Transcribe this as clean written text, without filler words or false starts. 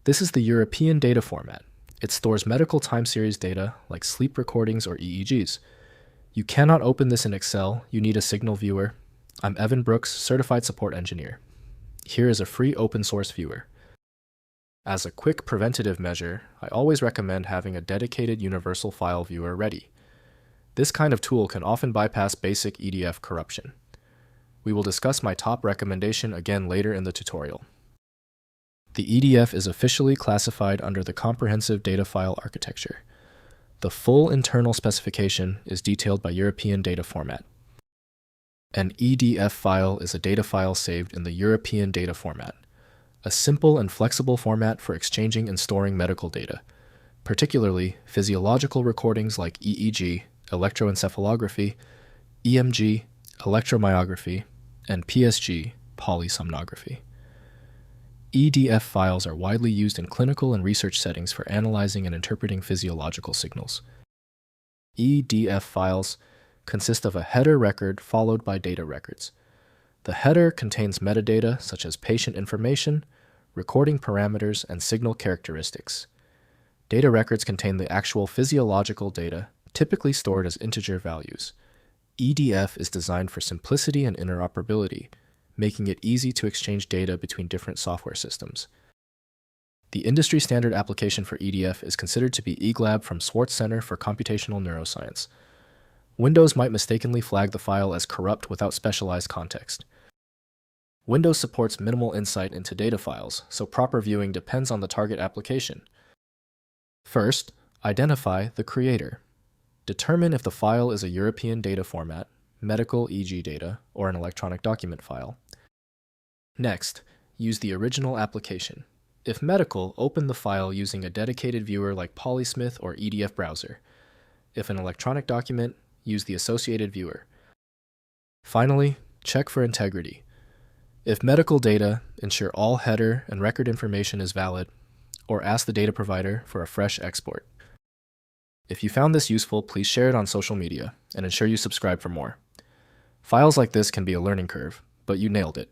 This is the European data format. It stores medical time series data like sleep recordings or EEGs. You cannot open this in Excel, you need a Signal viewer. I'm Evan Brooks, Certified Support Engineer. Here is a free open source viewer. As a quick preventative measure, I always recommend having a dedicated universal file viewer ready. This kind of tool can often bypass basic EDF corruption. We will discuss my top recommendation again later in the tutorial. The EDF is officially classified under the Comprehensive Data File Architecture. The full internal specification is detailed by European data format. An EDF file is a data file saved in the European data format, a simple and flexible format for exchanging and storing medical data, particularly physiological recordings like EEG, electroencephalography, EMG, electromyography, and PSG, polysomnography. EDF files are widely used in clinical and research settings for analyzing and interpreting physiological signals. EDF files consist of a header record followed by data records. The header contains metadata such as patient information, recording parameters, and signal characteristics. Data records contain the actual physiological data, typically stored as integer values. EDF is designed for simplicity and interoperability, making it easy to exchange data between different software systems. The industry standard application for EDF is considered to be EGLAB from Swartz Center for Computational Neuroscience. Windows might mistakenly flag the file as corrupt without specialized context. Windows supports minimal insight into data files, so proper viewing depends on the target application. First, identify the creator. Determine if the file is a European data format, medical EG data, or an electronic document file. Next, use the original application. If medical, open the file using a dedicated viewer like Polysmith or EDFbrowser. If an electronic document, use the associated viewer. Finally, check for integrity. If medical data, ensure all header and record information is valid, or ask the data provider for a fresh export. If you found this useful, please share it on social media and ensure you subscribe for more. Files like this can be a learning curve, but you nailed it.